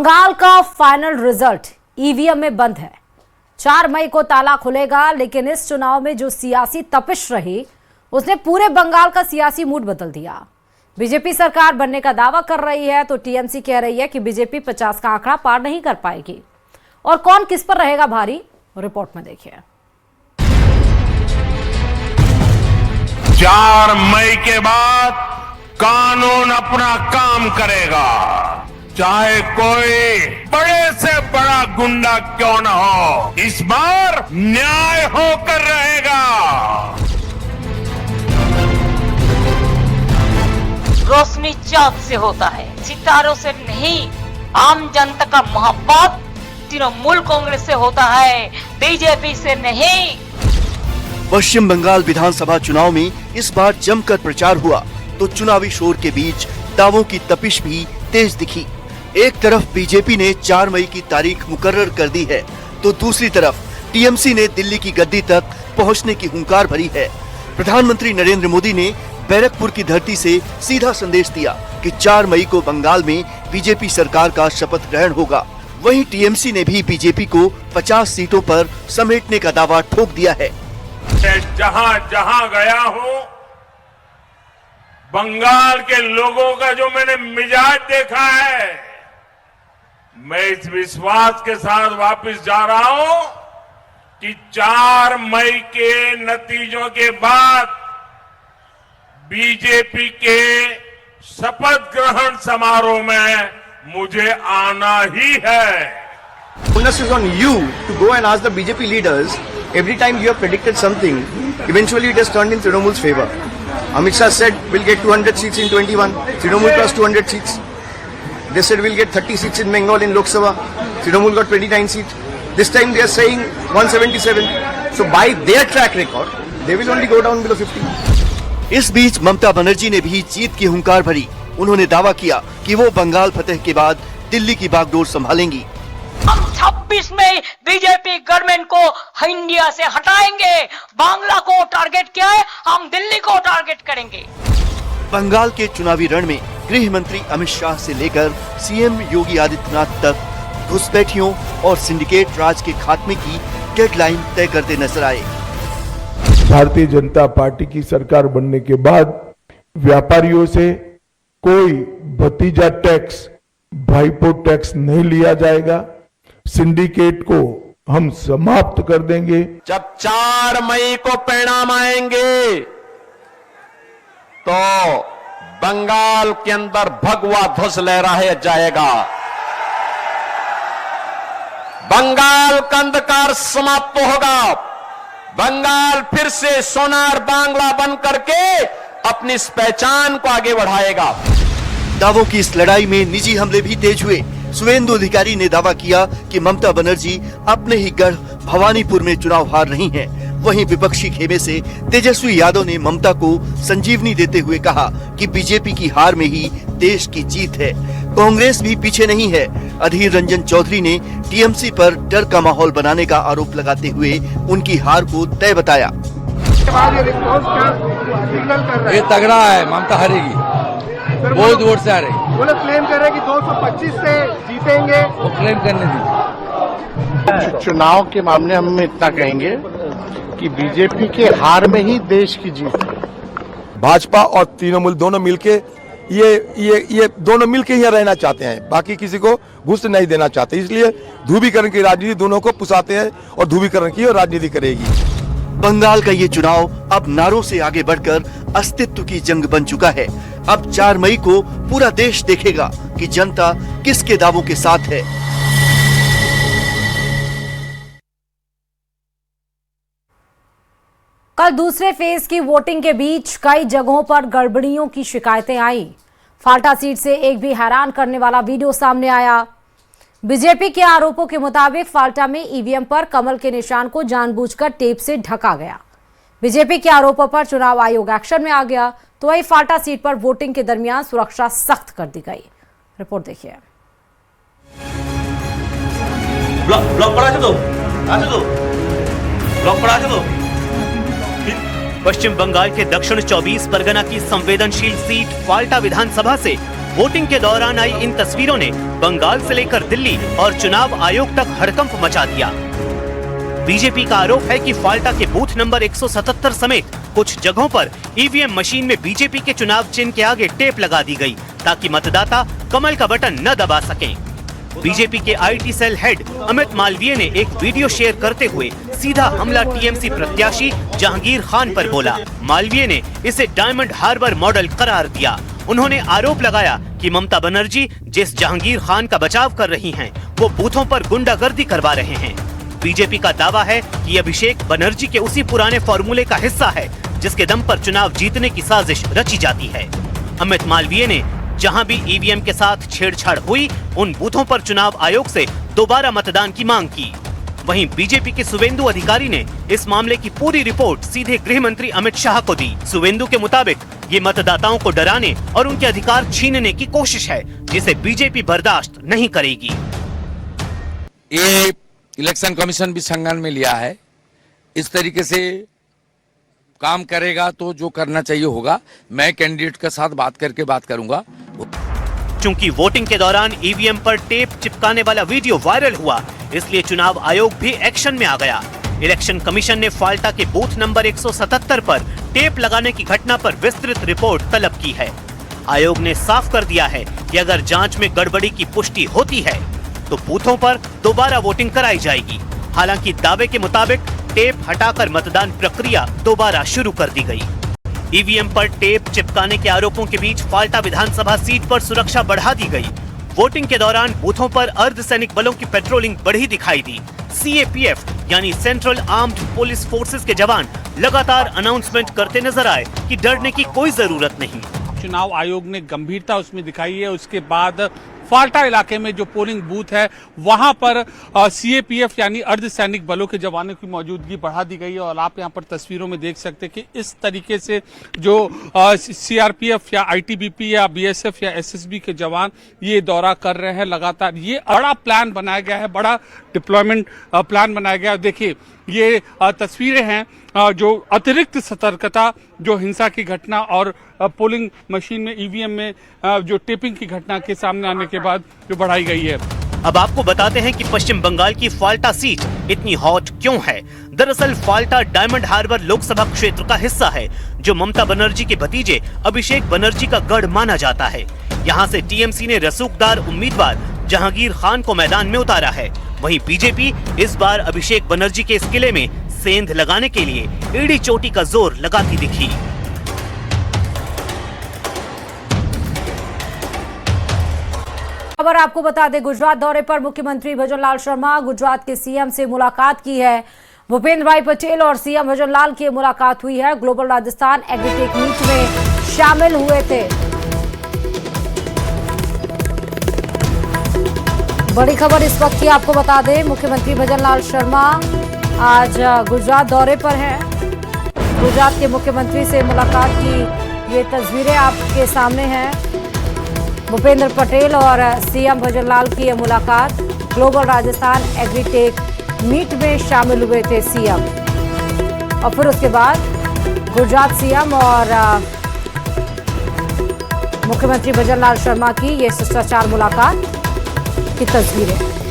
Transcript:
बंगाल का final result EVM में बंद है। 4 मई को ताला खुलेगा, लेकिन इस चुनाव में जो सियासी तपिश रही उसने पूरे बंगाल का सियासी मूड बदल दिया। बीजेपी सरकार बनने का दावा कर रही है तो टीएमसी कह रही है कि बीजेपी 50 का आंकड़ा पार नहीं कर पाएगी। और कौन किस पर रहेगा भारी, रिपोर्ट में देखिए। 4 मई के बाद कानून अपना काम करेगा, चाहे कोई बड़े से बड़ा गुंडा क्यों न हो, इस बार न्याय होकर रहेगा। रोशनी चाँद से होता है, सितारों से नहीं। आम जनता का मोहब्बत तृणमूल कांग्रेस से होता है, बीजेपी से नहीं। पश्चिम बंगाल विधानसभा चुनाव में इस बार जमकर प्रचार हुआ तो चुनावी शोर के बीच दावों की तपिश भी तेज दिखी। एक तरफ बीजेपी ने 4 मई की तारीख मुकर्रर कर दी है तो दूसरी तरफ टीएमसी ने दिल्ली की गद्दी तक पहुंचने की हुंकार भरी है। प्रधानमंत्री नरेंद्र मोदी ने बैरकपुर की धरती से सीधा संदेश दिया कि 4 मई को बंगाल में बीजेपी सरकार का शपथ ग्रहण होगा। वहीं टीएमसी ने भी बीजेपी को 50 सीटों पर समेटने का दावा ठोक दिया है। जहां जहां गया हूं, बंगाल के लोगों का जो मैंने मिजाज देखा है, मैं इस विश्वास के साथ वापस जा रहा हूं कि 4 मई के नतीजों के बाद बीजेपी के शपथ ग्रहण समारोह में मुझे आना ही है। Onus is on you to go and ask the BJP leaders. Every time you have predicted something, eventually it has turned in Trinamool's favor. Amit Shah said we'll get 200 seats in 21. Trinamool plus 200 seats. They said we'll get 30 seats in Bengal in Lok Sabha. Trinamool got 29 seats. This time they are saying 177. So by their track record, they will only go down below 50. इस बीच ममता बनर्जी ने भी जीत की हुंकार भरी। उन्होंने दावा किया कि वो बंगाल फतेह के बाद दिल्ली की बागडोर संभालेंगी। हम 26 में बीजेपी गवर्नमेंट को इंडिया से हटाएंगे। बांग्ला को टारगेट किया है, हम दिल्ली को टारगेट करेंगे। बंगाल के चुनावी रण में गृह मंत्री अमित शाह से लेकर सीएम योगी आदित्यनाथ तक घुसपैठियों और सिंडिकेट राज के खात्मे की डेडलाइन तय करते नजर आए। भारतीय जनता पार्टी की सरकार बनने के बाद व्यापारियों से कोई भतीजा टैक्स, भाईपो टैक्स नहीं लिया जाएगा। सिंडिकेट को हम समाप्त कर देंगे। जब 4 मई को परिणाम आएंगे तो बंगाल के अंदर भगवा ध्वज लहराया जाएगा। बंगाल का अंधकार समाप्त होगा। बंगाल फिर से सोनार बांग्ला बन करके अपनी इस पहचान को आगे बढ़ाएगा। दावों की इस लड़ाई में निजी हमले भी तेज हुए। सुवेंदु अधिकारी ने दावा किया कि ममता बनर्जी अपने ही गढ़ भवानीपुर में चुनाव हार रही हैं। वहीं विपक्षी खेमे से तेजस्वी यादव ने ममता को संजीवनी देते हुए कहा कि बीजेपी की हार में ही देश की जीत है। कांग्रेस भी पीछे नहीं है। अधीर रंजन चौधरी ने टीएमसी पर डर का माहौल बनाने का आरोप लगाते हुए उनकी हार को तय बताया। ये तगड़ा है, ममता हारेगी, बहुत वोट से हारेगी। वो लोग क्लेम कर रहे हैं कि 225 से जीतेंगे। वो क्लेम करने दीजिए। चुनाव के मामले हम इतना कहेंगे कि बीजेपी के हार में ही देश की जीत है। भाजपा और तृणमूल दोनों मिलके ये दोनों मिलके यहाँ रहना चाहते हैं, बाकी किसी को घुस नहीं देना चाहते। इसलिए ध्रुवीकरण की राजनीति दोनों को पुसाते हैं और ध्रुवीकरण की राजनीति करेगी। बंगाल का ये चुनाव अब नारों से आगे बढ़कर अस्तित्व की जंग बन चुका है। अब 4 मई को पूरा देश देखेगा कि जनता किसके दावों के साथ है। कल दूसरे फेज की वोटिंग के बीच कई जगहों पर गड़बड़ियों की शिकायतें आई। फाल्टा सीट से एक भी हैरान करने वाला वीडियो सामने आया। बीजेपी के आरोपों के मुताबिक फाल्टा में ईवीएम पर कमल के निशान को जानबूझकर टेप से ढका गया। बीजेपी के आरोपों पर चुनाव आयोग एक्शन में आ गया तो वही फाल्टा सीट पर वोटिंग के दरमियान सुरक्षा सख्त कर दी गई। रिपोर्ट देखिए। पश्चिम बंगाल के दक्षिण 24 परगना की संवेदनशील सीट फाल्टा विधानसभा से वोटिंग के दौरान आई इन तस्वीरों ने बंगाल से लेकर दिल्ली और चुनाव आयोग तक हड़कंप मचा दिया। बीजेपी का आरोप है कि फाल्टा के बूथ नंबर 177 समेत कुछ जगहों पर ईवीएम मशीन में बीजेपी के चुनाव चिन्ह के आगे टेप लगा दी गई ताकि मतदाता कमल का बटन न दबा सकें। बीजेपी के IT cell head Amit Malviya ने एक वीडियो शेयर करते हुए सीधा हमला टीएमसी प्रत्याशी जहांगीर खान पर बोला। मालवीय ने इसे डायमंड हार्बर मॉडल करार दिया। उन्होंने आरोप लगाया कि ममता बनर्जी जिस जहांगीर खान का बचाव कर रही हैं, वो बूथों पर गुंडागर्दी करवा रहे हैं। बीजेपी का दावा है कि अभिषेक बनर्जी के उसी पुराने फॉर्मूले का हिस्सा है जिसके दम पर चुनाव जीतने की साजिश रची जाती है। अमित मालवीय ने जहां भी ईवीएम के साथ छेड़छाड़ हुई, उन बूथों पर चुनाव आयोग से दोबारा मतदान की मांग की। वहीं बीजेपी के सुवेंदु अधिकारी ने इस मामले की पूरी रिपोर्ट सीधे गृह मंत्री अमित शाह को दी। सुवेंदु के मुताबिक ये मतदाताओं को डराने और उनके अधिकार छीनने की कोशिश है जिसे बीजेपी बर्दाश्त नहीं करेगी। ये इलेक्शन कमीशन भी संज्ञान में लिया है। इस तरीके से काम करेगा तो जो करना चाहिए होगा। मैं कैंडिडेट के साथ बात करके बात करूंगा। चूंकि वोटिंग के दौरान ईवीएम पर टेप चिपकाने वाला वीडियो वायरल हुआ, इसलिए चुनाव आयोग भी एक्शन में आ गया। इलेक्शन कमीशन ने फाल्टा के बूथ नंबर 177 पर टेप लगाने की घटना पर विस्तृत रिपोर्ट तलब की है। आयोग ने साफ कर दिया है कि अगर जांच में गड़बड़ी की पुष्टि होती है तो बूथों पर दोबारा वोटिंग कराई जाएगी। हालांकि दावे के मुताबिक टेप हटाकर मतदान प्रक्रिया दोबारा शुरू कर दी गई। ईवीएम पर टेप चिपकाने के आरोपों के बीच फाल्टा विधानसभा सीट पर सुरक्षा बढ़ा दी गई। वोटिंग के दौरान बूथों पर अर्धसैनिक बलों की पेट्रोलिंग बढ़ी दिखाई दी। सीएपीएफ यानी सेंट्रल आर्म्ड पुलिस फोर्सेस के जवान लगातार अनाउंसमेंट करते नजर आए कि डरने की कोई जरूरत नहीं। चुनाव आयोग ने गंभीरता उसमें दिखाई है। उसके बाद फाल्टा इलाके में जो पोलिंग बूथ है वहां पर सीएपीएफ यानी अर्धसैनिक बलों के जवानों की मौजूदगी बढ़ा दी गई है। और आप यहां पर तस्वीरों में देख सकते हैं कि इस तरीके से जो सीआरपीएफ या आईटीबीपी या बीएसएफ या एसएसबी के जवान ये दौरा कर रहे हैं लगातार। ये बड़ा प्लान बनाया गया है, बड़ा डिप्लॉयमेंट प्लान बनाया गया है। देखिए ये तस्वीरें हैं जो अतिरिक्त सतर्कता, जो हिंसा की घटना और पोलिंग मशीन में ईवीएम में जो टेपिंग की घटना के सामने आने के बाद जो बढ़ाई गई है। अब आपको बताते हैं कि पश्चिम बंगाल की फाल्टा सीट इतनी हॉट क्यों है। दरअसल फाल्टा डायमंड हार्बर लोकसभा क्षेत्र का हिस्सा है जो ममता बनर्जी के भतीजे अभिषेक बनर्जी का गढ़ माना जाता है। यहाँ से टीएमसी ने रसूखदार उम्मीदवार जहांगीर खान को मैदान में उतारा है। वहीं बीजेपी इस बार अभिषेक बनर्जी के इस किले में सेंध लगाने के लिए एड़ी चोटी का जोर लगाती दिखी। खबर आपको बता दें, गुजरात दौरे पर मुख्यमंत्री भजनलाल शर्मा गुजरात के सीएम से मुलाकात की है। भूपेंद्र भाई पटेल और सीएम भजनलाल की मुलाकात हुई है। ग्लोबल राजस्थान एग्रीटेक मीट में शामिल हुए थे। बड़ी खबर इस वक्त की आपको बता दें, मुख्यमंत्री भजनलाल शर्मा आज गुजरात दौरे पर हैं। गुजरात के मुख्यमंत्री से मुलाकात की ये तस्वीरें आपके सामने हैं। भूपेंद्र पटेल और सीएम भजनलाल की ये मुलाकात। ग्लोबल राजस्थान एग्रीटेक मीट में शामिल हुए थे सीएम और फिर उसके बाद गुजरात सीएम और मुख्यमंत्री भजनलाल शर्मा की ये शिष्टाचार मुलाकात की तस्वीरें।